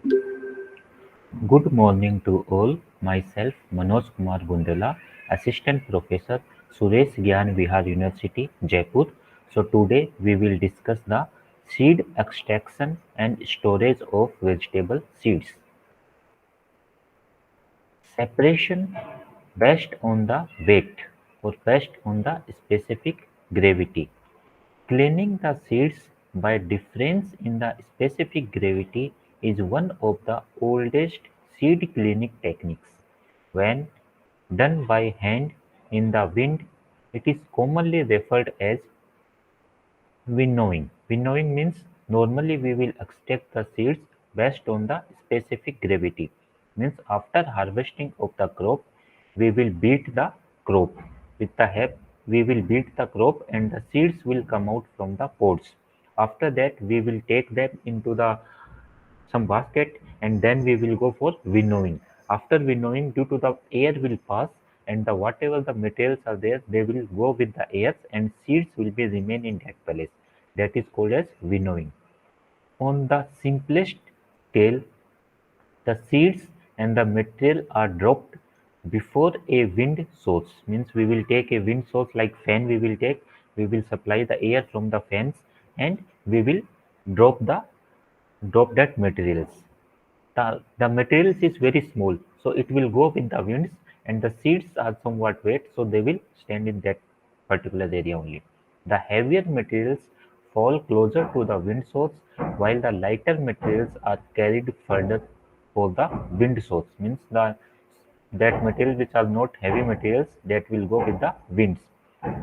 Good morning to all. Myself, Manoj Kumar Bundela, Assistant Professor, Suresh Gyan Vihar University, Jaipur. So today we will discuss the seed extraction and storage of vegetable seeds. Separation based on the weight or based on the specific gravity. Cleaning the seeds by difference in the specific gravity is one of the oldest seed cleaning techniques. When done by hand in the wind, it is commonly referred as winnowing. Winnowing means normally we will extract the seeds based on the specific gravity. Means after harvesting of the crop, we will beat the crop with the help. We will beat the crop and the seeds will come out from the pods. After that, we will take them into the some basket and then we will go for winnowing. After winnowing, due to the air will pass and the whatever the materials are there, they will go with the air and seeds will be remain in that place. That is called as winnowing. On the simplest scale, the seeds and the material are dropped before a wind source. Means we will take a wind source like fan we will supply the air from the fans and we will drop the drop that materials. The materials is very small, so it will go with the winds and the seeds are somewhat wet, so they will stand in that particular area only. The heavier materials fall closer to the wind source while the lighter materials are carried further for the wind source. Means the that materials which are not heavy materials that will go with the winds.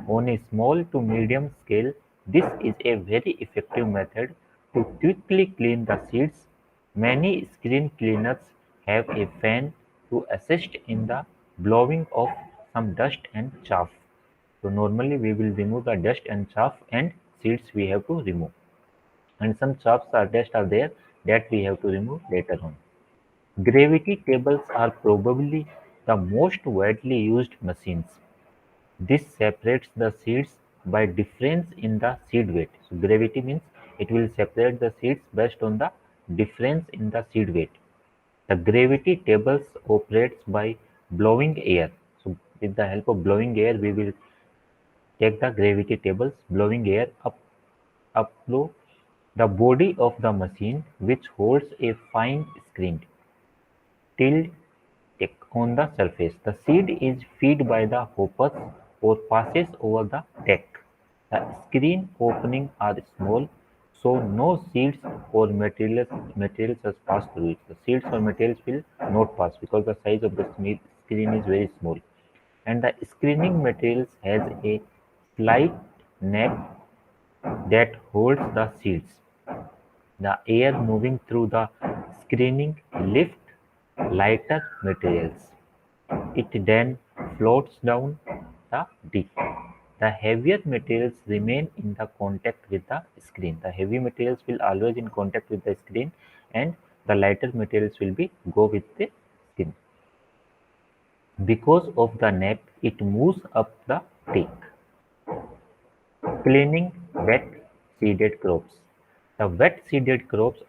On a small to medium scale, this is a very effective method to quickly clean the seeds. Many screen cleaners have a fan to assist in the blowing of some dust and chaff. So normally we will remove the dust and chaff and seeds we have to remove. And some chaffs or dust are there that we have to remove later on. Gravity tables are probably the most widely used machines. This separates the seeds by difference in the seed weight. So gravity means it will separate the seeds based on the difference in the seed weight. The gravity tables operates by blowing air. So with the help of blowing air, we will take the gravity tables, blowing air up to the body of the machine, which holds a fine screen tiled on the surface. The seed is fed by the hoppers or passes over the deck. The screen openings are small, so no seeds or materials has passed through it. The seeds or materials will not pass because the size of the screen is very small. And the screening materials has a slight neck that holds the seeds. The air moving through the screening lifts lighter materials. It then floats down the deck. The heavier materials remain in the contact with the screen. The heavy materials will always in contact with the screen and the lighter materials will be go with the skin. Because of the neck, it moves up the deck. Cleaning wet seeded crops. The wet seeded crops,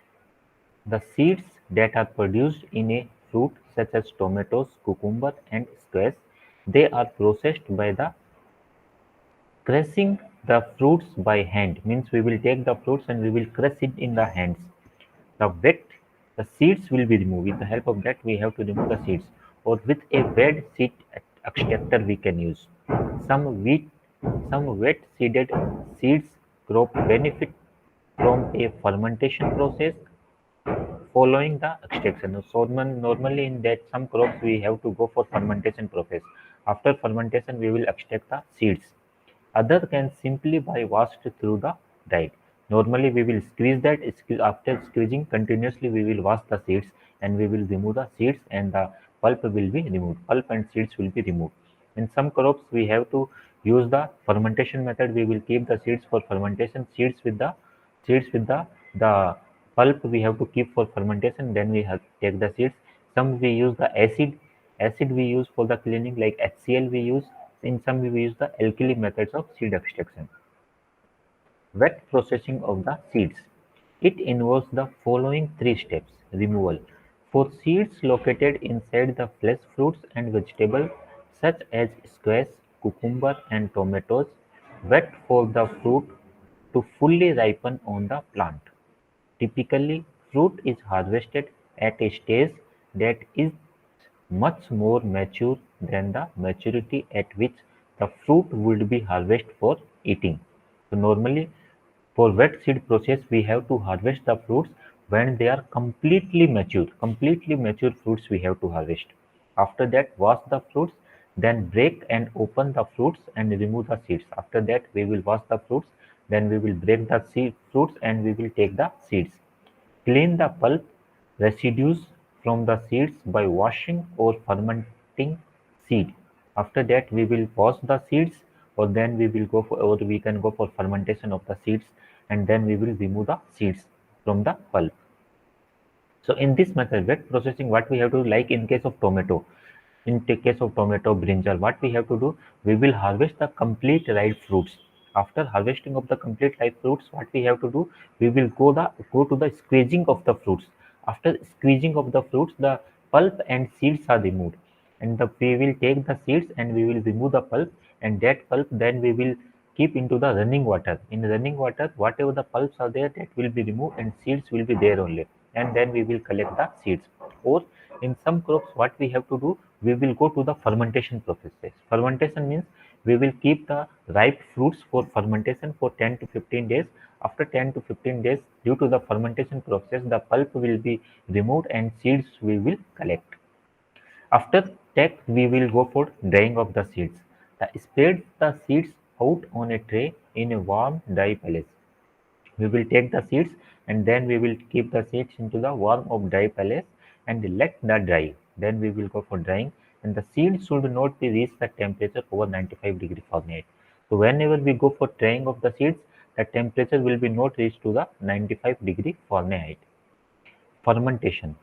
the seeds that are produced in a fruit such as tomatoes, cucumber and squash, they are processed by the crushing the fruits by hand. Means we will take the fruits and we will crush it in the hands. The wet, the seeds will be removed. With the help of that, we have to remove the seeds. Or with a wet seed extractor, we can use. Some wheat, some wet seeded seeds crop benefit from a fermentation process following the extraction. So normally in that some crops we have to go for fermentation process. After fermentation, we will extract the seeds. Other can simply be washed through the dried. Normally we will squeeze that. After squeezing continuously, we will wash the seeds and we will remove the seeds and the pulp will be removed. Pulp and seeds will be removed. In some crops, we have to use the fermentation method. We will keep the seeds for fermentation. Seeds with the pulp we have to keep for fermentation. Then we have take the seeds. Some we use the acid we use for the cleaning like HCl we use. In some we use the alkali methods of seed extraction. Wet processing of the seeds. It involves the following three steps. Removal. For seeds located inside the flesh fruits and vegetables such as squash, cucumber and tomatoes, wait for the fruit to fully ripen on the plant. Typically, fruit is harvested at a stage that is much more mature than the maturity at which the fruit would be harvested for eating. So normally for wet seed process we have to harvest the fruits when they are completely mature. Completely mature fruits we have to harvest. After that wash the fruits, then break and open the fruits and remove the seeds. After that we will wash the fruits, then we will break the fruits and we will take the seeds. Clean the pulp residues from the seeds by washing or fermenting seed. After that, we will wash the seeds, or then we will go for, or we can go for fermentation of the seeds, and then we will remove the seeds from the pulp. So in this method, wet processing, what we have to do, like in case of tomato, in the case of tomato, brinjal, what we have to do, we will harvest the complete ripe fruits. After harvesting of the complete ripe fruits, what we have to do, we will go to the squeezing of the fruits. After squeezing of the fruits, the pulp and seeds are removed, and we will take the seeds and we will remove the pulp, and that pulp then we will keep into the running water. In running water, whatever the pulps are there, that will be removed and seeds will be there only, and then we will collect the seeds. Or in some crops, what we have to do, we will go to the fermentation process. Fermentation means we will keep the ripe fruits for fermentation for 10 to 15 days. After 10 to 15 days, due to the fermentation process, the pulp will be removed and seeds we will collect. After that, we will go for drying of the seeds. Spread the seeds out on a tray in a warm, dry place. We will take the seeds and then we will keep the seeds into the warm of dry place and let that dry. Then we will go for drying, and the seeds should not be reach the temperature over 95 degree Fahrenheit. So whenever we go for drying of the seeds, the temperature will be not reached to the 95 degree Fahrenheit. Fermentation: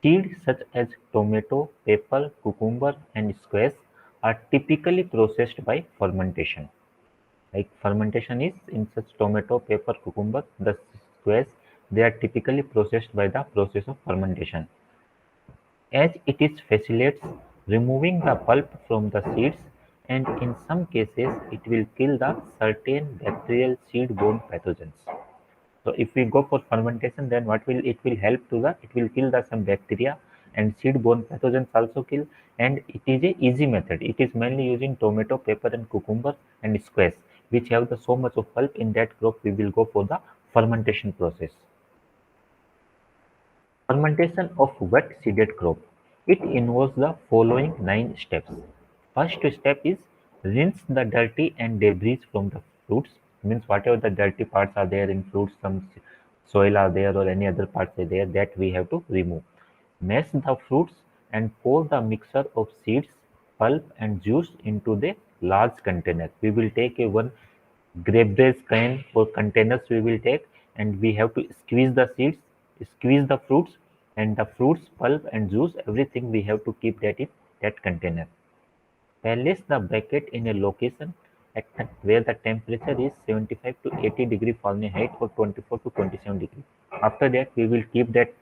seeds such as tomato, pepper, cucumber, and squash are typically processed by fermentation. Like fermentation is in such tomato, pepper, cucumber, the squash, they are typically processed by the process of fermentation. As it is facilitates removing the pulp from the seeds, and in some cases it will kill the certain bacterial seed-borne pathogens. So if we go for fermentation, then what will it will help to the, it will kill the some bacteria and seed-borne pathogens also kill, and it is a easy method. It is mainly using tomato, pepper and cucumber and squash, which have the so much of pulp. In that crop we will go for the fermentation process. Fermentation of wet seeded crop. It involves the following 9 steps. First step is rinse the dirty and debris from the fruits. Means whatever the dirty parts are there in fruits, some soil are there or any other parts are there, that we have to remove. Mash the fruits and pour the mixture of seeds, pulp and juice into the large container. We will take a one grape can or containers we will take, and we have to squeeze the seeds, squeeze the fruits, and the fruits, pulp and juice, everything we have to keep that in that container. Place the bucket in a location where the temperature is 75 to 80 degree Fahrenheit or 24 to 27 degree. After that, we will keep that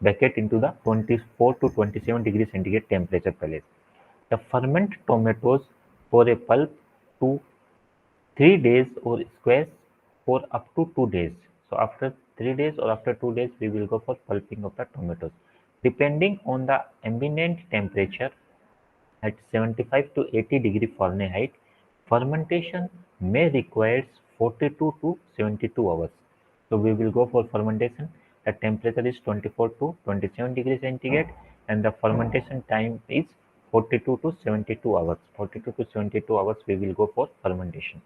bucket into the 24 to 27 degree centigrade temperature place. The ferment tomatoes for a pulp to 3 days or squash for up to 2 days. So after 3 days or after 2 days, we will go for pulping of the tomatoes. Depending on the ambient temperature, at 75 to 80 degree Fahrenheit, fermentation may require 42 to 72 hours. So we will go for fermentation. The temperature is 24 to 27 degrees centigrade and the fermentation time is 42 to 72 hours. 42 to 72 hours we will go for fermentation.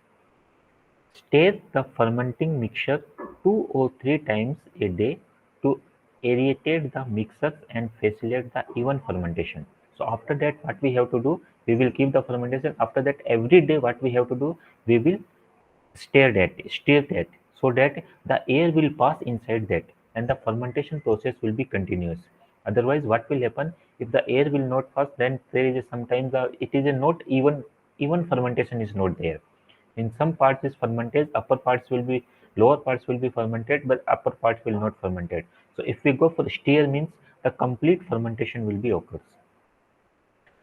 Stir the fermenting mixture 2 or 3 times a day to aerate the mixture and facilitate the even fermentation. So after that, what we have to do, we will keep the fermentation. After that, every day, what we have to do, we will stir that, so that the air will pass inside that, and the fermentation process will be continuous. Otherwise, what will happen if the air will not pass? Then there is sometimes it is a not even fermentation is not there. In some parts is fermented, upper parts will be Lower parts will be fermented, but upper parts will not fermented. So if we go for steer means the complete fermentation will be occurs.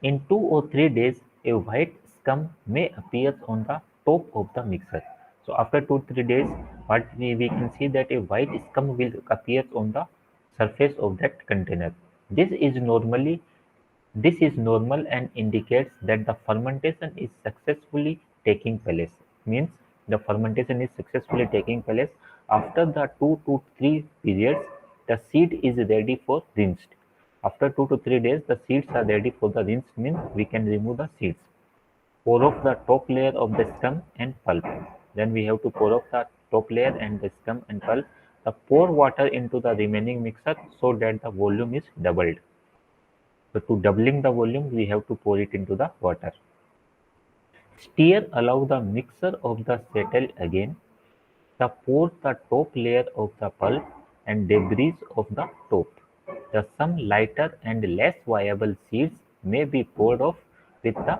In 2 or 3 days, a white scum may appear on the top of the mixer. So after 2 3 days, what we can see that a white scum will appear on the surface of that container. This is normally this is normal and indicates that the fermentation is successfully taking place. Means the fermentation is successfully taking place. After the 2 to 3 periods, the seed is ready for rinsed. After 2 to 3 days, the seeds are ready for the rinse. Means we can remove the seeds. Pour off the top layer of the scum and pulp. Then we have to pour off the top layer and the scum and pulp. The pour water into the remaining mixer so that the volume is doubled. So to doubling the volume, we have to pour it into the water. Stir allow the mixture of the settle again. The pour the top layer of the pulp and debris of the top. The some lighter and less viable seeds may be poured off with the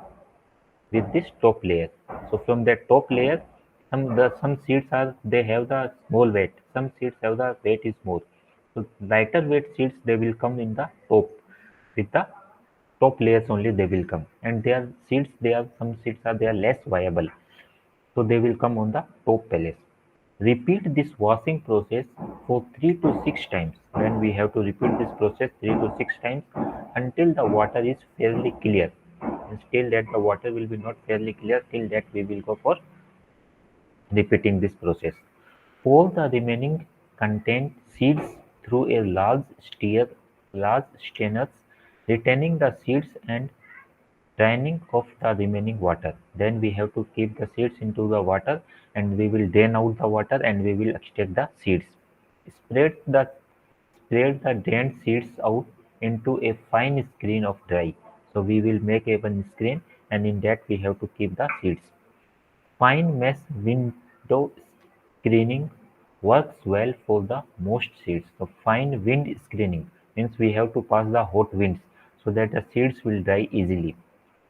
with this top layer. So from that top layer, some seeds are they have the small weight. Some seeds have the weight is more. So lighter weight seeds they will come in the top with the top layers only they will come, and their seeds they are some seeds are they are less viable, so they will come on the top pellets. Repeat this washing process for 3 to 6 times. Then we have to repeat this process 3 to 6 times until the water is fairly clear. And still that the water will be not fairly clear, till that we will go for repeating this process. Pour the remaining contained seeds through a large strainers, retaining the seeds and draining off the remaining water. Then we have to keep the seeds into the water, and we will drain out the water and we will extract the seeds. Spread the spread the drained seeds out into a fine screen of dry. So we will make a one screen, and in that we have to keep the seeds. Fine mesh window screening works well for the most seeds. So fine wind screening means we have to pass the hot winds so that the seeds will dry easily.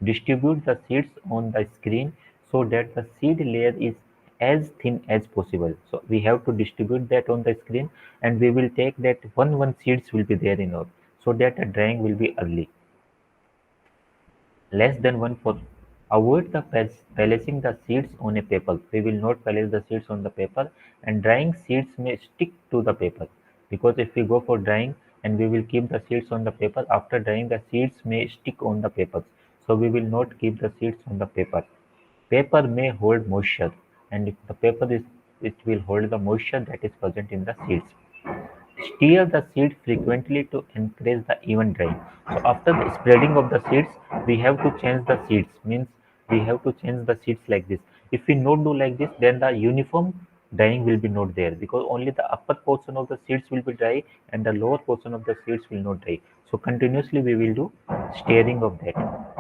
Distribute the seeds on the screen so that the seed layer is as thin as possible. So we have to distribute that on the screen, and we will take that one seeds will be there in all, so that the drying will be early. Less than 1/4. Avoid the placing the seeds on a paper. We will not place the seeds on the paper, and drying seeds may stick to the paper, because if we go for drying and we will keep the seeds on the paper, after drying the seeds may stick on the paper. So we will not keep the seeds on the paper. Paper may hold moisture, and if the paper is it will hold the moisture that is present in the seeds. Stir the seed frequently to encourage the even drying. So after the spreading of the seeds, we have to change the seeds. Means we have to change the seeds like this. If we not do like this, then the uniform drying will be not there, because only the upper portion of the seeds will be dry and the lower portion of the seeds will not dry. So continuously we will do stirring of that.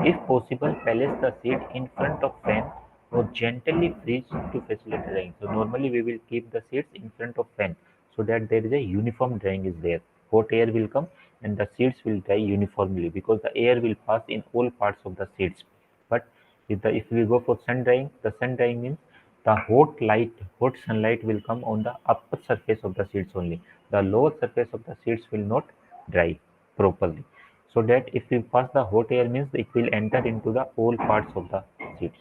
If possible, place the seed in front of fan or gently freeze to facilitate drying. So normally we will keep the seeds in front of fan so that there is a uniform drying is there. Hot air will come and the seeds will dry uniformly, because the air will pass in all parts of the seeds. But if we go for sun drying, the sun drying means the hot sunlight will come on the upper surface of the seeds only. The lower surface of the seeds will not dry properly. So that if we pass the hot air means it will enter into the all parts of the seeds.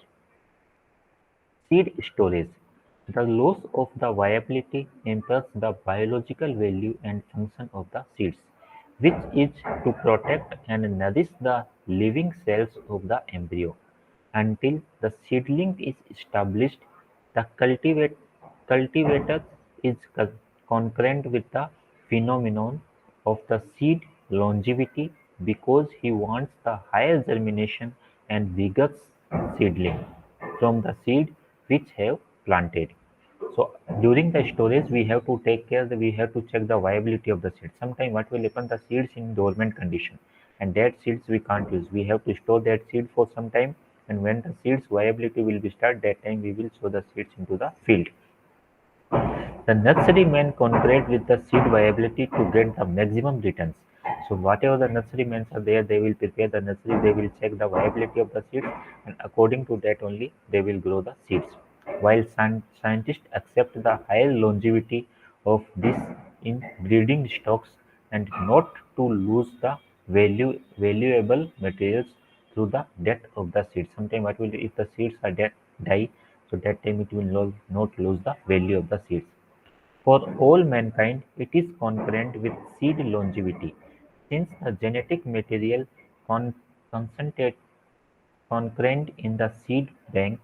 Seed storage: the loss of the viability impairs the biological value and function of the seeds, which is to protect and nourish the living cells of the embryo. Until the seedling is established, the cultivator is concurrent with the phenomenon of the seed longevity, because he wants the higher germination and vigorous seedling from the seed which have planted. So during the storage, we have to take care that we have to check the viability of the seed. Sometimes what will happen, the seeds in dormant condition, and that seeds we can't use. We have to store that seed for some time, and when the seeds viability will be start, that time we will sow the seeds into the field. The nurserymen concurrent with the seed viability to get the maximum returns. So whatever the nurserymen are there, they will prepare the nursery, they will check the viability of the seeds, and according to that only they will grow the seeds. While scientists accept the higher longevity of this in breeding stocks and not to lose the valuable materials through the death of the seeds. Sometimes what will if the seeds are dead die, so that time it will not lose the value of the seeds. For all mankind, it is concurrent with seed longevity, since the genetic material con- concentrate concurrent in the seed bank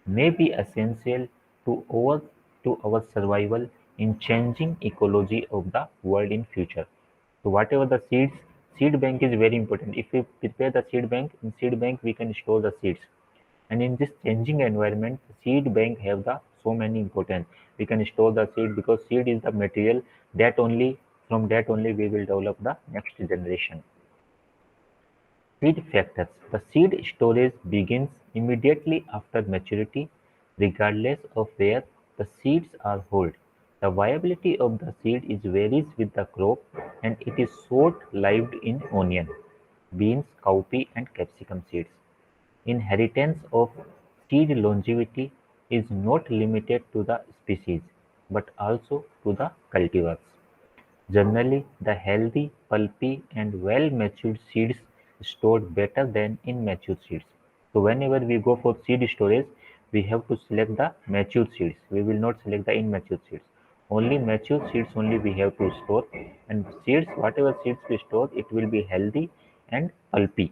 may be essential to our survival in changing ecology of the world in future. So whatever the seed bank is very important. If we prepare the seed bank, in seed bank we can store the seeds. And in this changing environment, seed bank have the so many importance. We can store the seed because seed is the material that only from that only we will develop the next generation. Seed factors: the seed storage begins immediately after maturity, regardless of where the seeds are held. The viability of the seed is varies with the crop, and it is short-lived in onion, beans, cowpea, and capsicum seeds. Inheritance of seed longevity is not limited to the species, but also to the cultivars. Generally, the healthy, pulpy, and well-matured seeds stored better than immature seeds. So whenever we go for seed storage, we have to select the mature seeds. We will not select the immature seeds. Only mature seeds only we have to store, and seeds, whatever seeds we store, it will be healthy and pulpy.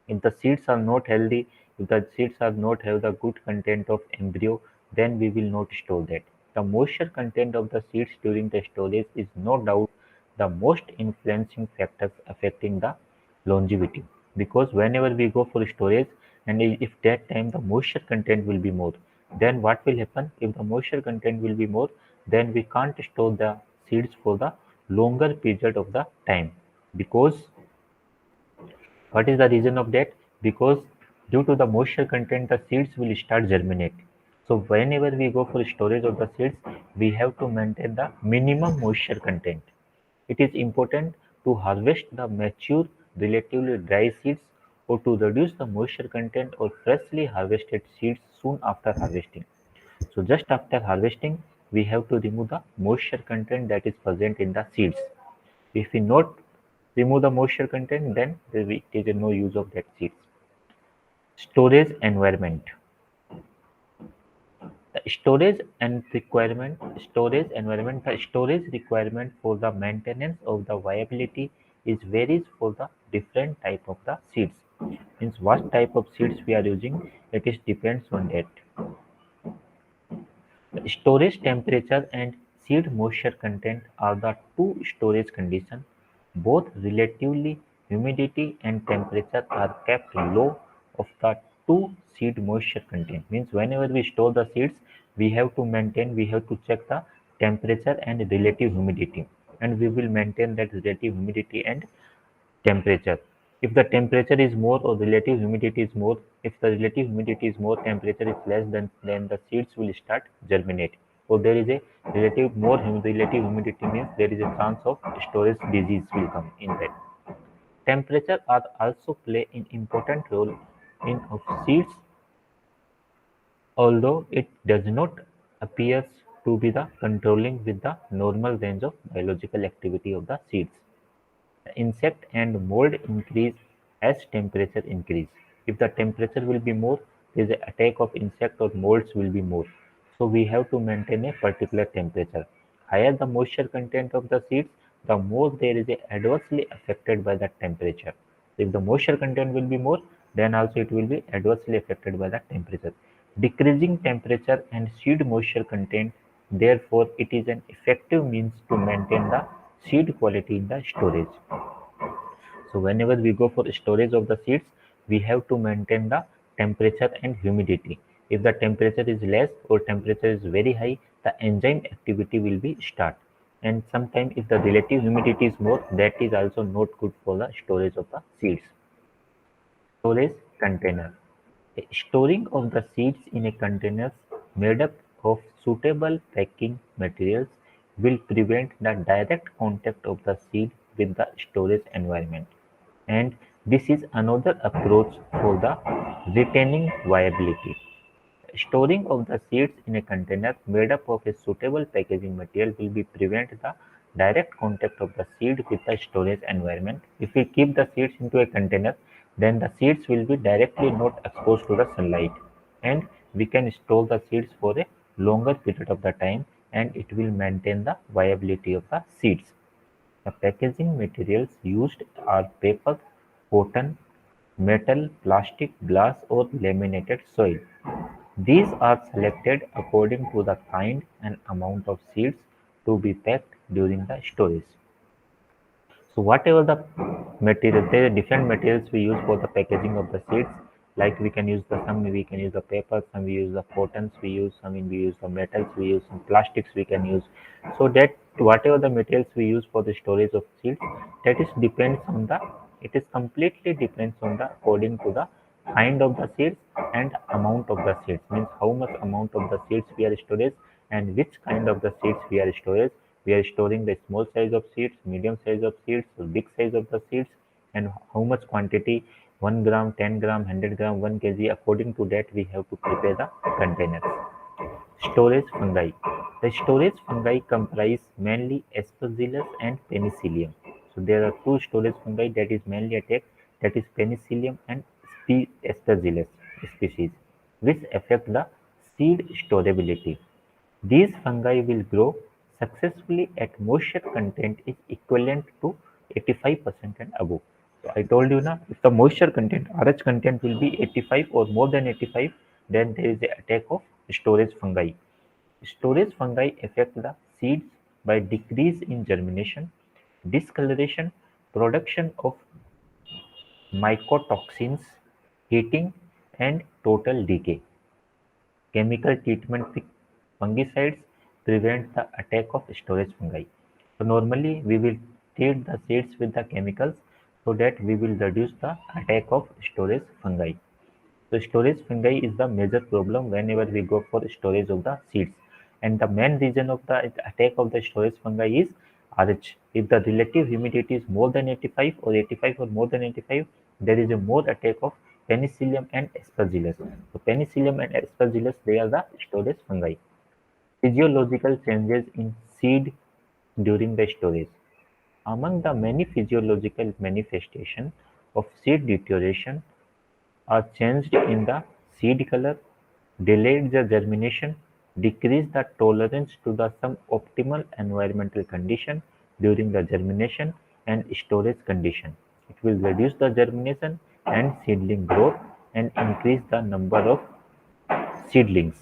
If the seeds are not healthy, if the seeds are not have the good content of embryo, then we will not store that. The moisture content of the seeds during the storage is no doubt the most influencing factor affecting the longevity. Because whenever we go for storage, and if that time the moisture content will be more, then what will happen? If the moisture content will be more, then we can't store the seeds for the longer period of the time, because what is the reason of that? Because due to the moisture content, the seeds will start germinate. So whenever we go for storage of the seeds, we have to maintain the minimum moisture content. It is important to harvest the mature, relatively dry seeds, or to reduce the moisture content or freshly harvested seeds soon after harvesting. So just after harvesting, we have to remove the moisture content that is present in the seeds. If we not remove the moisture content, then there is no use of that seeds. Storage environment. The storage requirement for the maintenance of the viability is varies for the different type of the seeds. Means what type of seeds we are using, it is depends on that. The storage temperature and seed moisture content are the two storage conditions. Both relatively humidity and temperature are kept low of the two seed moisture content. Means whenever we store the seeds, we have to check the temperature and relative humidity, and we will maintain that relative humidity and temperature. If the temperature is more or relative humidity is more, if the relative humidity is more, temperature is less, then the seeds will start germinate. Or there is a relative humidity means there is a chance of storage disease will come in that. Temperature are also play an important role in of seeds, although it does not appears to be the controlling with the normal range of biological activity of the seeds. Insect and mold increase as temperature increase. If the temperature will be more, there is an attack of insect or molds will be more. So we have to maintain a particular temperature. Higher the moisture content of the seeds, the more there is a adversely affected by the temperature. If the moisture content will be more, then also it will be adversely affected by the temperature. Decreasing temperature and seed moisture content, therefore, it is an effective means to maintain the seed quality in the storage. So whenever we go for storage of the seeds, we have to maintain the temperature and humidity. If the temperature is less or temperature is very high, the enzyme activity will be start. And sometimes if the relative humidity is more, that is also not good for the storage of the seeds. Storage container. Storing of the seeds in a container made up of suitable packing materials will prevent the direct contact of the seed with the storage environment. And this is another approach for the retaining viability. Storing of the seeds in a container made up of a suitable packaging material will be prevent the direct contact of the seed with the storage environment. If we keep the seeds into a container, then the seeds will be directly not exposed to the sunlight, and we can store the seeds for a longer period of the time, and it will maintain the viability of the seeds. The packaging materials used are paper, cotton, metal, plastic, glass, or laminated soil. These are selected according to the kind and amount of seeds to be packed during the storage. So whatever the material, there are different materials we use for the packaging of the seeds. Like we can use the some we can use the paper, some we use the cottons, we use some we use the metals, we use some plastics we can use. So that whatever the materials we use for the storage of seeds, that is depends on the it is completely depends on the according to the kind of the seeds and amount of the seeds, means how much amount of the seeds we are storage and which kind of the seeds we are storage. We are storing the small size of seeds, medium size of seeds, or big size of the seeds, and how much quantity, 1 gram, 10 gram, 100 gram, 1 kg. According to that, we have to prepare the containers. Storage fungi. The storage fungi comprise mainly Aspergillus and Penicillium. So there are two storage fungi that is mainly attacked, that is Penicillium and Aspergillus species, which affect the seed storability. These fungi will grow successfully at moisture content is equivalent to 85% and above. So I told you now, if the moisture content, RH content will be 85 or more than 85, then there is an attack of storage fungi. Storage fungi affect the seeds by decrease in germination, discoloration, production of mycotoxins, heating, and total decay. Chemical treatment with fungicides prevent the attack of storage fungi. So normally we will treat the seeds with the chemicals so that we will reduce the attack of storage fungi. So storage fungi is the major problem whenever we go for storage of the seeds. And the main reason of the attack of the storage fungi is RH. If the relative humidity is more than 85 or 85 or more than 85, there is a more attack of Penicillium and Aspergillus. So Penicillium and Aspergillus, they are the storage fungi. Physiological changes in seed during the storage. Among the many physiological manifestations of seed deterioration are changed in the seed color, delayed the germination, decreased the tolerance to the some optimal environmental condition during the germination and storage condition. It will reduce the germination and seedling growth and increase the number of seedlings.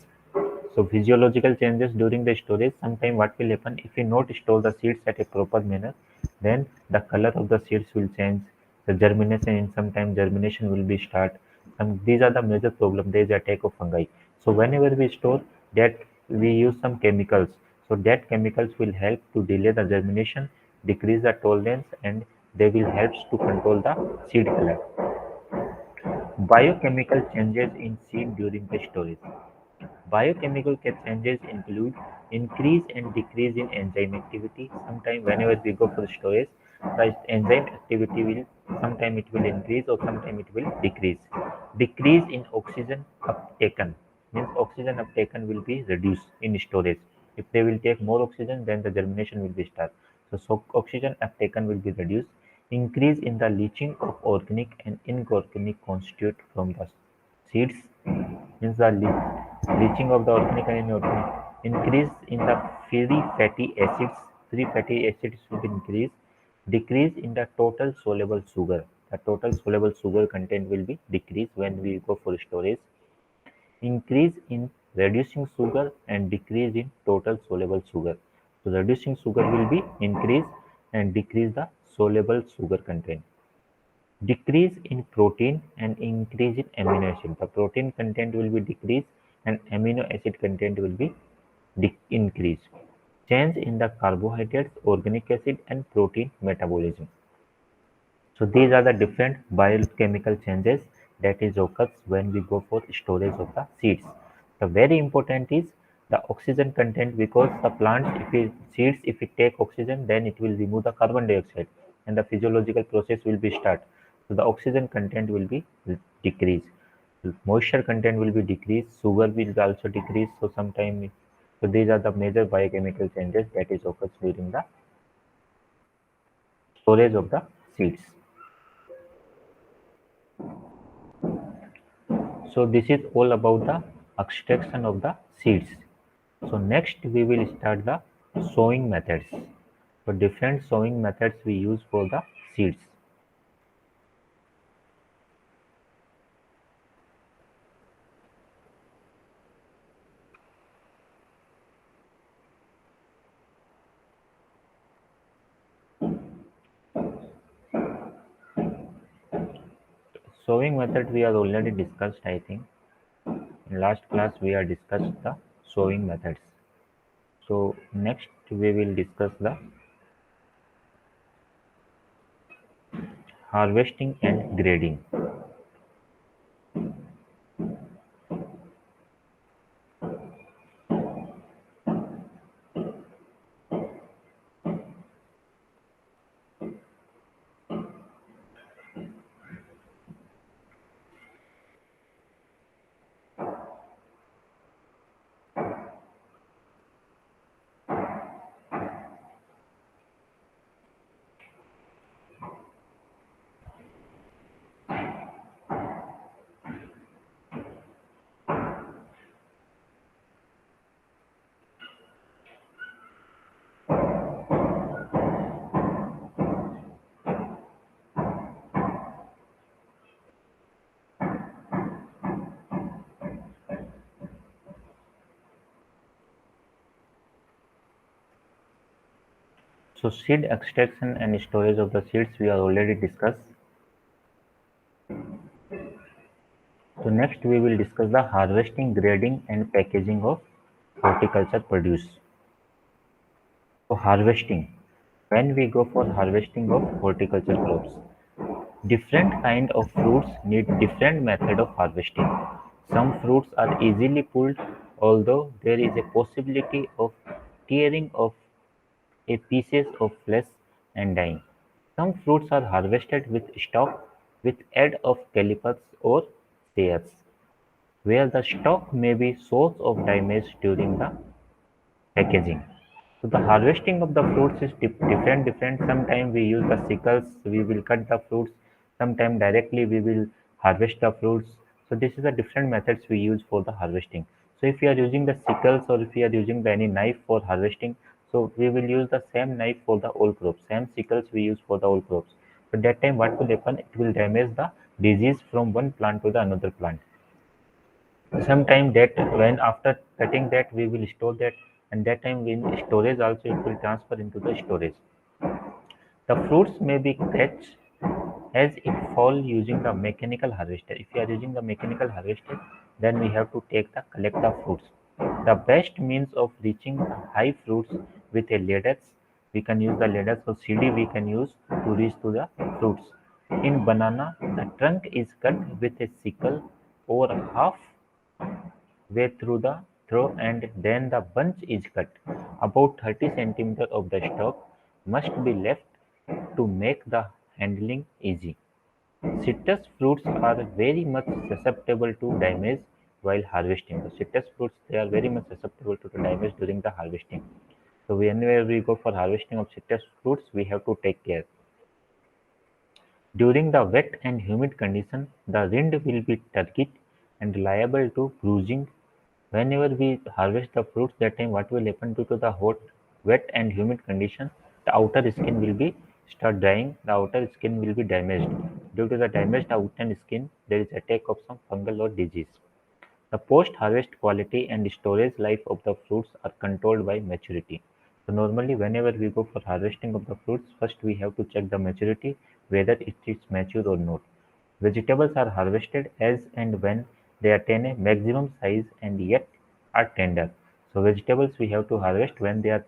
So physiological changes during the storage, sometime what will happen if we not store the seeds at a proper manner, then the color of the seeds will change, the germination in some time germination will be start. And these are the major problem, there is attack of fungi. So whenever we store that, we use some chemicals. So that chemicals will help to delay the germination, decrease the tolerance, and they will help to control the seed color. Biochemical changes in seed during the storage. Biochemical changes include increase and decrease in enzyme activity. Sometimes whenever we go for storage, the enzyme activity will sometime it will increase or sometime it will decrease. Decrease in oxygen uptaken, means oxygen uptaken will be reduced in storage. If they will take more oxygen, then the germination will be start. So oxygen uptaken will be reduced. Increase in the leaching of organic and inorganic constitute from the seeds, means the leaching of the organic and inorganic. Increase in the free fatty acids will increase. Decrease in the total soluble sugar. The total soluble sugar content will be decreased when we go for storage. Increase in reducing sugar and decrease in total soluble sugar. So reducing sugar will be increase and decrease the soluble sugar content. Decrease in protein and increase in amino acid. The protein content will be decreased and amino acid content will be increased. Change in the carbohydrates, organic acid, and protein metabolism. So these are the different biochemical changes that is occurs when we go for storage of the seeds. The very important is the oxygen content, because the plants, if it seeds, if it take oxygen, then it will remove the carbon dioxide and the physiological process will be start. So the oxygen content will be decreased. Moisture content will be decreased, sugar will also decrease. So sometime, so these are the major biochemical changes that is occurs during the storage of the seeds. So this is all about the extraction of the seeds. So next we will start the sowing methods. So different sowing methods we use for the seeds. Sowing method we have already discussed, I think. In last class we have discussed the sowing methods. So next we will discuss the harvesting and grading. So seed extraction and storage of the seeds we have already discussed. So next we will discuss the harvesting, grading and packaging of horticulture produce. So harvesting. When we go for harvesting of horticulture crops, different kind of fruits need different method of harvesting. Some fruits are easily pulled, although there is a possibility of tearing of a pieces of flesh and dying. Some fruits are harvested with stalk with aid of calipers or shears, where the stalk may be source of damage during the packaging. So the harvesting of the fruits is different. Sometimes we use the sickles, we will cut the fruits. Sometimes directly we will harvest the fruits. So this is the different methods we use for the harvesting. So if you are using the sickles or if you are using any knife for harvesting, so we will use the same knife for the all crops. Same sickles we use for the all crops. But that time what will happen? It will damage the disease from one plant to the another plant. Sometime that when after cutting that we will store that, and that time when storage also it will transfer into the storage. The fruits may be catch as it fall using the mechanical harvester. If you are using the mechanical harvester, then we have to take the collect the fruits. The best means of reaching the high fruits with a ladders, we can use the ladders or CD we can use to reach to the fruits. In banana, the trunk is cut with a sickle over half way through the throw, and then the bunch is cut. About 30 centimeters of the stalk must be left to make the handling easy. Citrus fruits are very much susceptible to damage while harvesting. The citrus fruits they are very much susceptible to the damage during the harvesting. So whenever we go for harvesting of citrus fruits, we have to take care. During the wet and humid condition, the rind will be turgid and liable to bruising. Whenever we harvest the fruits, that time what will happen due to the hot, wet and humid condition, the outer skin will be start drying, the outer skin will be damaged. Due to the damaged outer skin, there is attack of some fungal or disease. The post-harvest quality and storage life of the fruits are controlled by maturity. So normally whenever we go for harvesting of the fruits, first we have to check the maturity, whether it is mature or not. Vegetables are harvested as and when they attain a maximum size and yet are tender. So vegetables we have to harvest when they are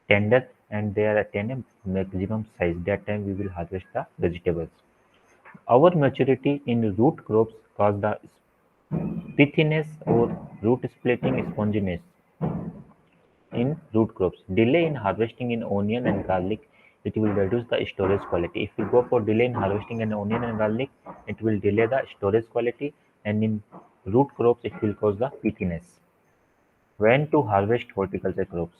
tender and they are attain a maximum size. That time we will harvest the vegetables. Our maturity in root crops cause the pithiness or root splitting sponginess in root crops. Delay in harvesting in onion and garlic, it will reduce the storage quality. If we go for delay in harvesting in onion and garlic, it will delay the storage quality. and in root crops it will cause the peatiness. When to harvest horticulture crops?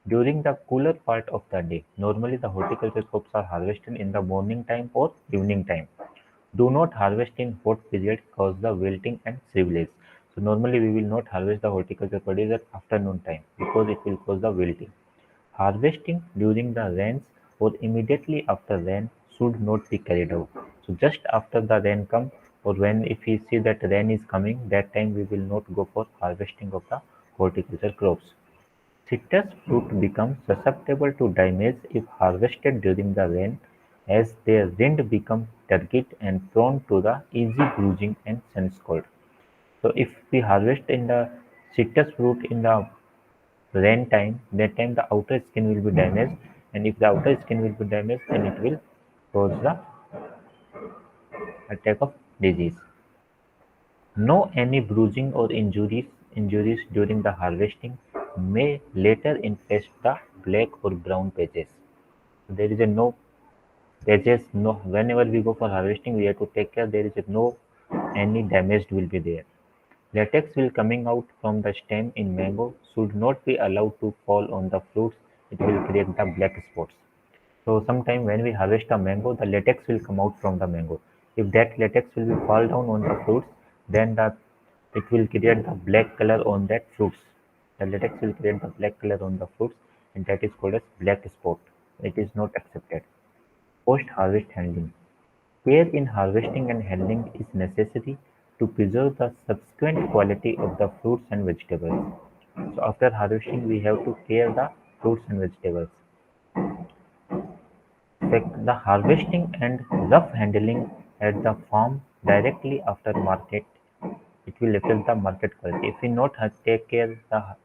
During the cooler part of the day. Normally the horticulture crops are harvested in the morning time or evening time. Do not harvest in hot period cause the wilting and shrivelage. So normally we will not harvest the horticulture produce at afternoon time because it will cause the wilting. Harvesting during the rains or immediately after rain should not be carried out. So just after the rain come or when if we see that rain is coming, that time we will not go for harvesting of the horticulture crops. Citrus fruit becomes susceptible to damage if harvested during the rain, as their rind becomes turgid and prone to the easy bruising and sunscald. So if we harvest in the citrus fruit in the rain time, that time the outer skin will be damaged, and if the outer skin will be damaged, then it will cause the attack of disease. No any bruising or injuries during the harvesting may later infest the black or brown patches. So there is a no patches. No, whenever we go for harvesting, we have to take care. There is a no any damage will be there. Latex will coming out from the stem in mango should not be allowed to fall on the fruits. It will create the black spots. So sometime when we harvest a mango, the latex will come out from the mango. If that latex will be fall down on the fruits, then it will create the black color on that fruits. The latex will create the black color on the fruits, and that is called as black spot. It is not accepted. Post-harvest handling. Care in harvesting and handling is necessary to preserve the subsequent quality of the fruits and vegetables. So after harvesting, we have to care the fruits and vegetables. The harvesting and rough handling at the farm directly after market, it will affect the market quality. If we not take care the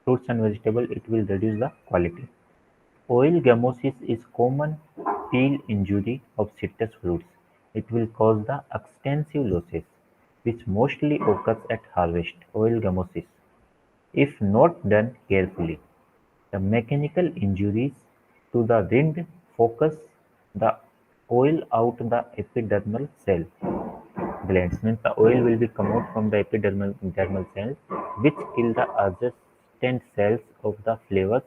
fruits and vegetable, it will reduce the quality. Oil gummosis is common peel injury of citrus fruits. It will cause the extensive losses, which mostly occurs at harvest. Oil gummosis, if not done carefully. The mechanical injuries to the rind focus the oil out the epidermal cell glands. Means the oil will be come out from the epidermal cells, which kill the adjacent cells of the flowers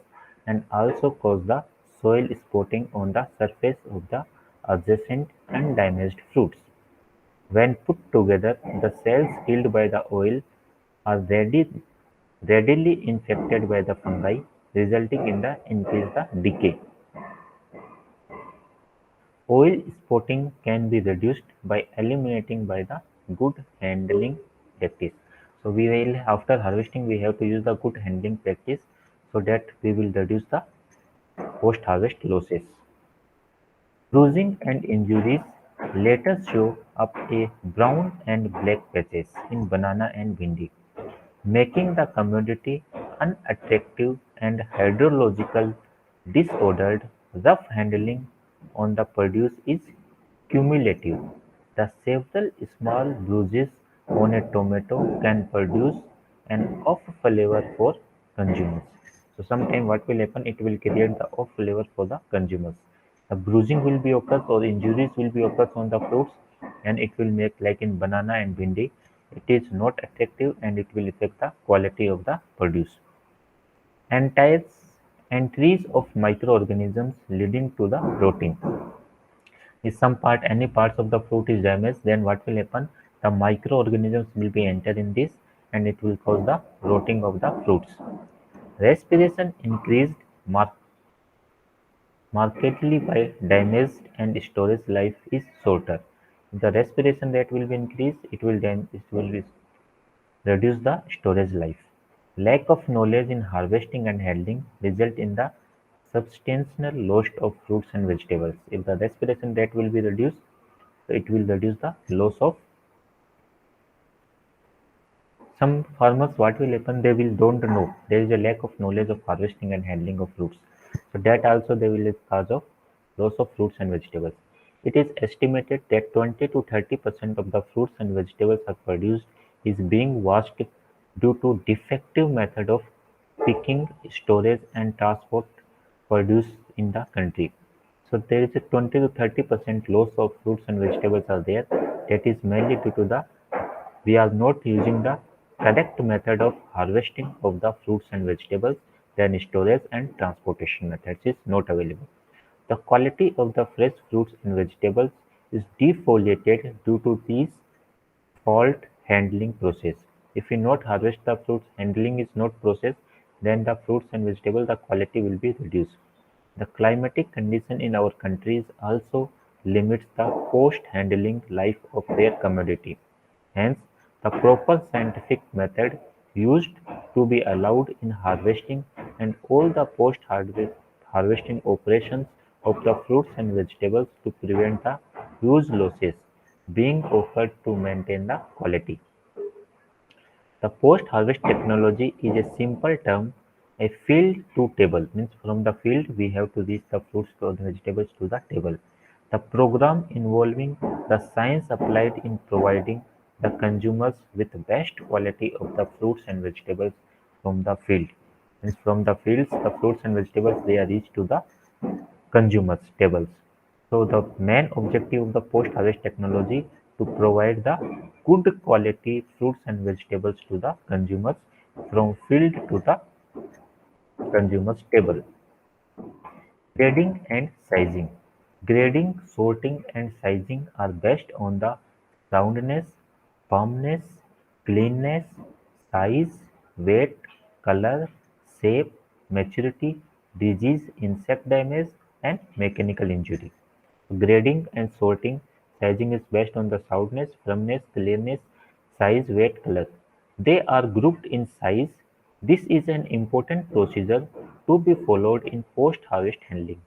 and also cause the soil spotting on the surface of the adjacent and damaged fruits. When put together, the cells killed by the oil are readily infected by the fungi, resulting in the increased decay. Oil spotting can be reduced by eliminating by the good handling practice. So we will after harvesting we have to use the good handling practice so that we will reduce the post harvest losses. Bruising and injuries later show up a brown and black patches in banana and bhindi, making the commodity unattractive and hydrological disordered. Rough handling on the produce is cumulative. The several small bruises on a tomato can produce an off flavor for consumers. So sometime what will happen, it will create the off flavor for the consumers. The bruising will be occurs or injuries will be occurs on the fruits, and it will make like in banana and bhindi. It is not attractive and it will affect the quality of the produce. Entires entries of microorganisms leading to the rotting. If some part any parts of the fruit is damaged, then what will happen? The microorganisms will be entered in this and it will cause the rotting of the fruits. Respiration increased markedly by damaged and storage life is shorter. If the respiration rate will be increased, it will reduce the storage life. Lack of knowledge in harvesting and handling result in the substantial loss of fruits and vegetables. If the respiration rate will be reduced, so it will reduce the loss of some farmers. What will happen? They will don't know. There is a lack of knowledge of harvesting and handling of fruits. So that also they will cause of loss of fruits and vegetables. It is estimated that 20 to 30% of the fruits and vegetables are produced is being washed due to defective method of picking, storage, and transport produce in the country. So there is a 20 to 30% loss of fruits and vegetables are there. That is mainly due to the We are not using the correct method of harvesting of the fruits and vegetables, then storage and transportation methods is not available. The quality of the fresh fruits and vegetables is defoliated due to these fault handling process. If we not harvest the fruits, handling is not process, then the fruits and vegetables, the quality will be reduced. The climatic condition in our countries also limits the post-handling life of their commodity. Hence, the proper scientific method used to be allowed in harvesting and all the post-harvesting operations of the fruits and vegetables to prevent the huge losses being offered to maintain the quality. The post-harvest technology is a simple term, a field to table, means from the field we have to reach the fruits or the vegetables to the table. The program involving the science applied in providing the consumers with the best quality of the fruits and vegetables from the field. Means from the fields, the fruits and vegetables they are reached to the consumers tables. So the main objective of the post-harvest technology to provide the good quality fruits and vegetables to the consumers from field to the consumers table. Grading and sizing. Grading, sorting and sizing are based on the roundness, firmness, cleanness, size, weight, color, shape, maturity, disease, insect damage and mechanical injury. Grading and sorting sizing is based on the soundness, firmness, clearness, size, weight, color. They are grouped in size. This is an important procedure to be followed in post-harvest handling.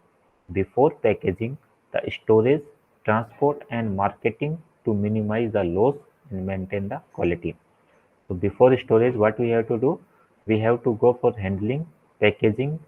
Before packaging, the storage, transport and marketing to minimize the loss and maintain the quality. So before storage, what we have to do? We have to go for handling, packaging,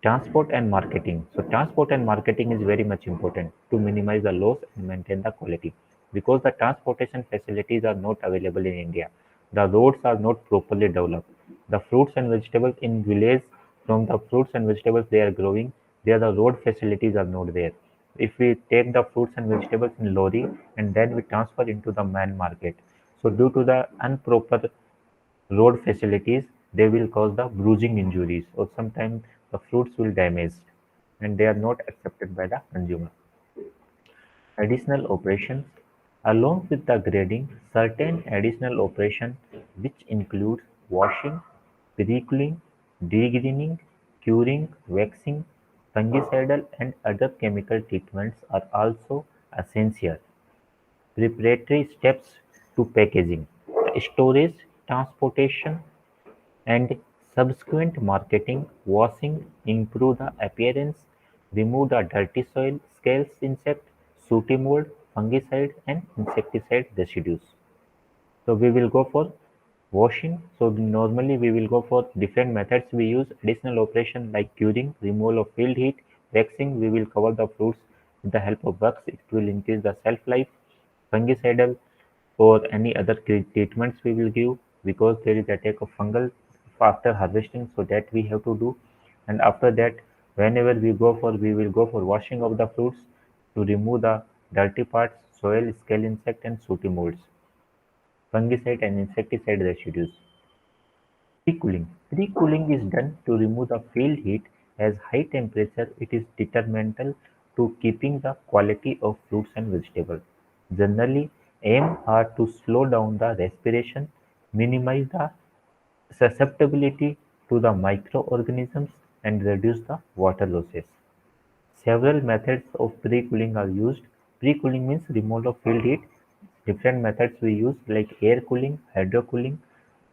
transport and marketing. So transport and marketing is very much important to minimize the loss and maintain the quality because the transportation facilities are not available in India. The roads are not properly developed. The fruits and vegetables in village from the fruits and vegetables they are growing, there the road facilities are not there. If we take the fruits and vegetables in lorry and then we transfer into the main market. So due to the improper road facilities, they will cause the bruising injuries or sometimes the fruits will damage and they are not accepted by the consumer. Additional operations. Along with the grading, certain additional operations which include washing, pre-cooling, degreening, curing, waxing, fungicidal and other chemical treatments are also essential. Preparatory steps to packaging. Storage, transportation and subsequent marketing, washing, improve the appearance, remove the dirty soil, scales insect, sooty mold, fungicide and insecticide residues. So we will go for washing. So normally we will go for different methods we use. Additional operation like curing, removal of field heat, waxing, we will cover the fruits with the help of wax. It will increase the shelf life. Fungicidal or any other treatments we will give because there is attack of fungal after harvesting, so that we have to do. And after that, whenever we will go for washing of the fruits to remove the dirty parts, soil, scale insect and sooty molds, fungicide and insecticide residues. Pre-cooling. Pre-cooling is done to remove the field heat as high temperature it is detrimental to keeping the quality of fruits and vegetables. Generally, aim are to slow down the respiration, minimize the susceptibility to the microorganisms and reduce the water losses. Several methods of pre-cooling are used. Pre-cooling means removal of field heat. Different methods we use like air cooling, hydro-cooling.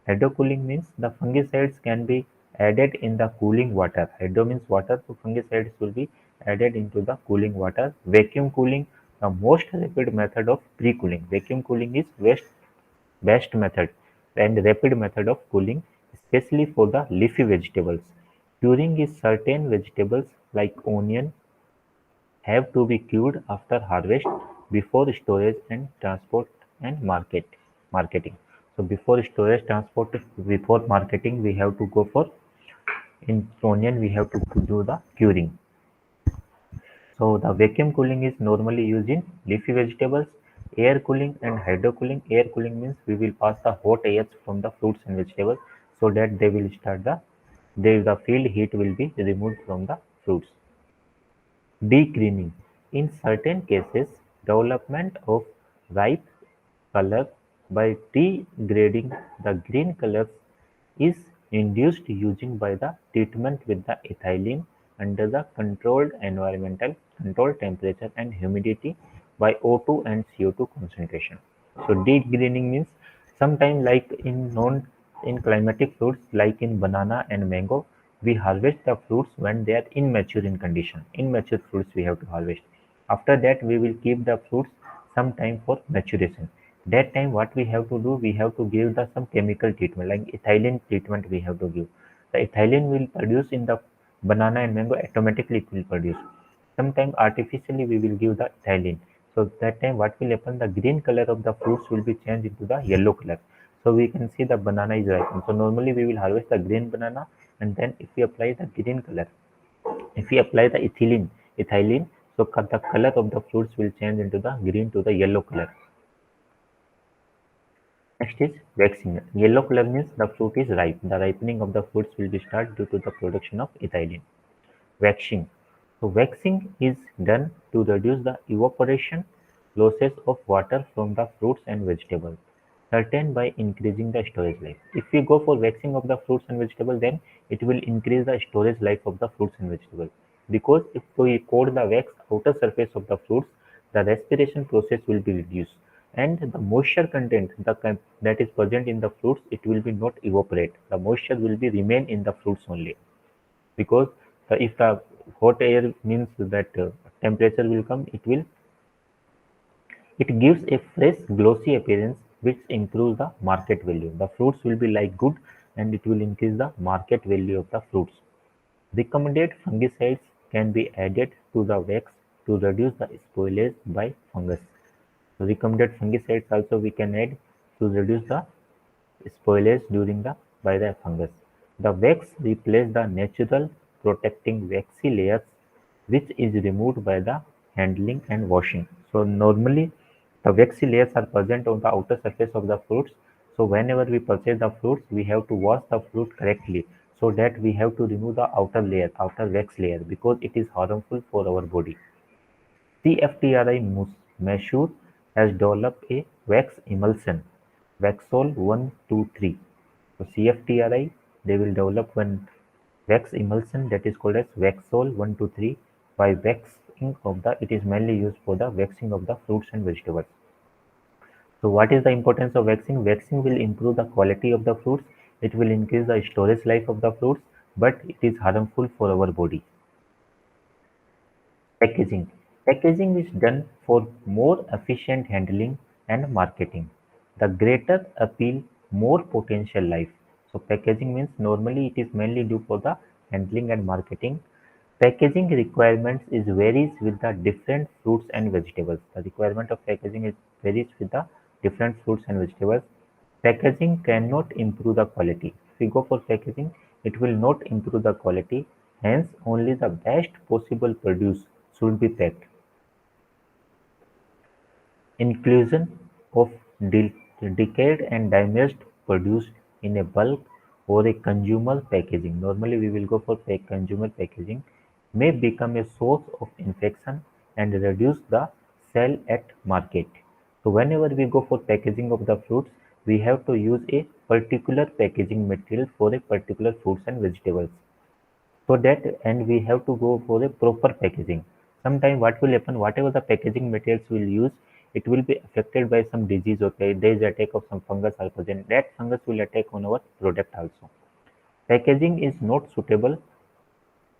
Hydro-cooling means the fungicides can be added in the cooling water. Hydro means water, so fungicides will be added into the cooling water. Vacuum cooling, the most rapid method of pre-cooling. Vacuum cooling is best method and rapid method of cooling, especially for the leafy vegetables. Curing is certain vegetables like onion have to be cured after harvest before storage and transport and marketing. So before storage, transport, before marketing, we have to go for in onion we have to do the curing. So the vacuum cooling is normally used in leafy vegetables. air cooling and hydro cooling. Air cooling means we will pass the hot airs from the fruits and vegetables so that they will start the field heat will be removed from the fruits. Degreening: in certain cases, development of ripe color by degrading the green colors is induced using by the treatment with the ethylene under the controlled environmental controlled temperature and humidity by O2 and CO2 concentration. So degreening means sometime like in non in climatic fruits like in banana and mango, we harvest the fruits when they are immature in condition. Immature fruits we have to harvest. After that, we will keep the fruits some time for maturation. That time, what we have to do, we have to give the some chemical treatment, like ethylene treatment. We have to give. The ethylene will produce in the banana and mango automatically. It will produce. Sometimes artificially we will give the ethylene. So that time, what will happen? The green color of the fruits will be changed into the yellow color. So we can see the banana is ripened. So normally we will harvest the green banana, and then if we apply the green color, if we apply the ethylene, so the color of the fruits will change into the green to the yellow color. Next is waxing. Yellow color means the fruit is ripe. The ripening of the fruits will be start due to the production of ethylene. Waxing. So waxing is done to reduce the evaporation losses of water from the fruits and vegetables, certain by increasing the storage life. If we go for waxing of the fruits and vegetables, then it will increase the storage life of the fruits and vegetables. Because if we coat the wax outer surface of the fruits, the respiration process will be reduced, and the moisture content that is present in the fruits, it will be not evaporate. The moisture will be remain in the fruits only, because if the hot air means that temperature will come, it gives a fresh glossy appearance which improves the market value. The fruits will be like good, and it will increase the market value of the fruits. Recommended fungicides can be added to the wax to reduce the spoilage by fungus. So recommended fungicides also we can add to reduce the spoilage during the by the fungus. The wax replaces the natural protecting waxy layers which is removed by the handling and washing. So normally the waxy layers are present on the outer surface of the fruits. So whenever we purchase the fruits, we have to wash the fruit correctly, so that we have to remove the outer layer, outer wax layer, because it is harmful for our body. CFTRI Mesure has developed a wax emulsion, Waxol 123. So CFTRI, they will develop one wax emulsion that is called as Waxol 123 by waxing of the, it is mainly used for the waxing of the fruits and vegetables. So what is the importance of waxing? Waxing will improve the quality of the fruits, it will increase the storage life of the fruits, but it is harmful for our body. Packaging. Packaging is done for more efficient handling and marketing. The greater appeal, more potential life. So packaging means normally it is mainly due for the handling and marketing. Packaging requirements is varies with the different fruits and vegetables. The requirement of packaging is varies with the different fruits and vegetables. Packaging cannot improve the quality. If we go for packaging, it will not improve the quality. Hence, only the best possible produce should be packed. Inclusion of decayed and damaged produce in a bulk or a consumer packaging, normally we will go for consumer packaging, may become a source of infection and reduce the sale at market. So whenever we go for packaging of the fruits, we have to use a particular packaging material for a particular fruits and vegetables. So that, and we have to go for a proper packaging. Sometime what will happen, whatever the packaging materials we'll use, it will be affected by some disease, okay, there is attack of some fungus are present, that fungus will attack on our product also. Packaging is not suitable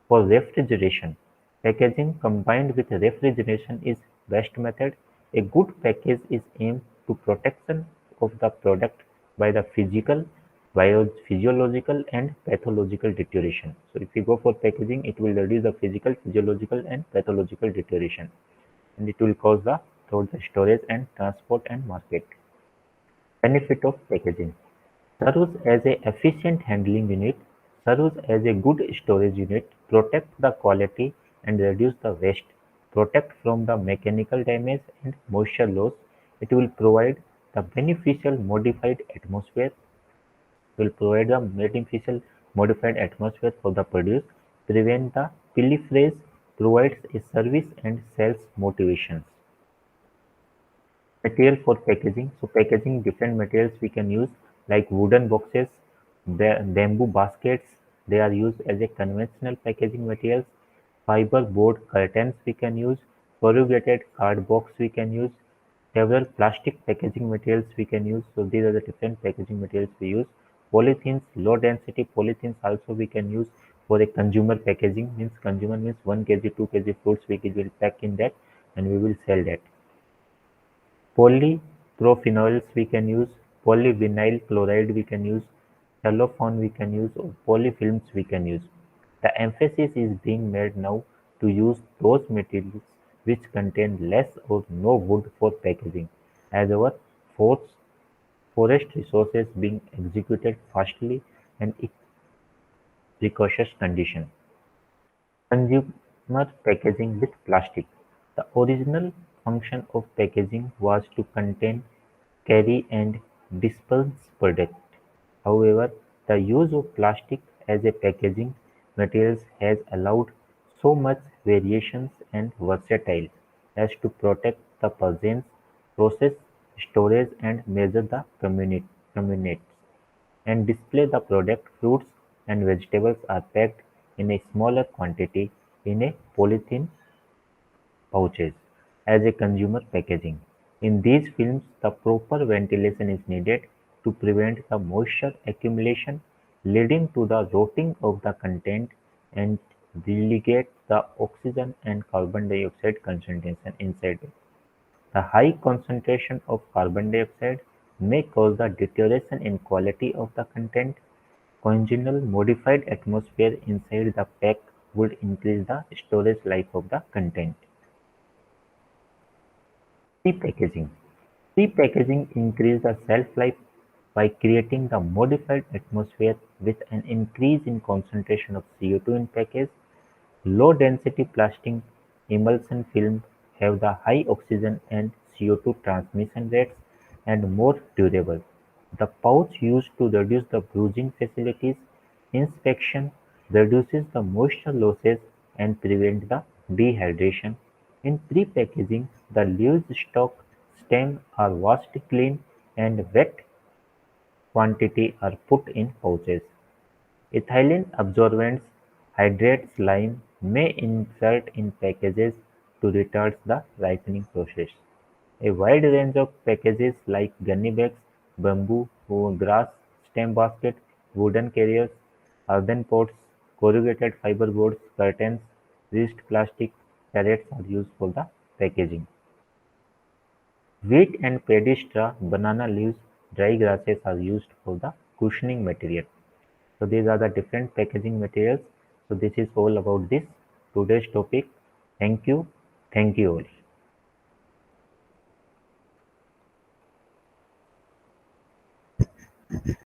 for refrigeration. Packaging combined with refrigeration is best method. A good package is aimed to protection of the product by the physical, physiological and pathological deterioration. So if we go for packaging, it will reduce the physical, physiological and pathological deterioration, and it will cause the throughout the storage and transport and market. Benefit of packaging: serves as a efficient handling unit, serves as a good storage unit, protect the quality and reduce the waste, protect from the mechanical damage and moisture loss, It will provide the beneficial modified atmosphere will provide the beneficial modified atmosphere for the produce, prevent the proliferation, provides a service and sales motivations. Material for packaging. So packaging different materials we can use like wooden boxes, bamboo baskets. They are used as a conventional packaging materials. Fiber board curtains we can use. Corrugated card box we can use. Several plastic packaging materials we can use. So these are the different packaging materials we use. Polythenes, low density polythenes also we can use for a consumer packaging. Means consumer means 1 kg, 2 kg fruits we will pack in that and we will sell that. Polyprophenols we can use, polyvinyl chloride we can use, cellophane we can use, or polyfilms we can use. The emphasis is being made now to use those materials which contain less or no wood for packaging, as our forest forest resources being executed fastly and precocious condition. Consumer packaging with plastic: the original function of packaging was to contain, carry and disperse product. However, the use of plastic as a packaging material has allowed so much variations and versatile as to protect the presence, process, storage and measure the communities and display the product. Fruits and vegetables are packed in a smaller quantity in a polythene pouches as a consumer packaging. In these films, the proper ventilation is needed to prevent the moisture accumulation, leading to the rotting of the content and relegate the oxygen and carbon dioxide concentration inside it. The high concentration of carbon dioxide may cause the deterioration in quality of the content. Congenial modified atmosphere inside the pack would increase the storage life of the content. Prepackaging: Prepackaging increases the shelf life by creating the modified atmosphere with an increase in concentration of CO2 in package. Low-density plastic emulsion films have the high oxygen and CO2 transmission rates and more durable. The pouch used to reduce the bruising facilities inspection reduces the moisture losses and prevent the dehydration. In pre-packaging, the leaves, stalk, stem are washed clean and wet quantity are put in pouches. Ethylene absorbents hydrates lime may insert in packages to retard the ripening process. A wide range of packages like gunny bags, bamboo, grass stem basket, wooden carriers, earthen pots, corrugated fiber boards, curtains, rigid plastic pallets are used for the packaging. Wheat and paddy straw, banana leaves, dry grasses are used for the cushioning material. So these are the different packaging materials. So this is all about this today's topic. Thank you. Thank you all.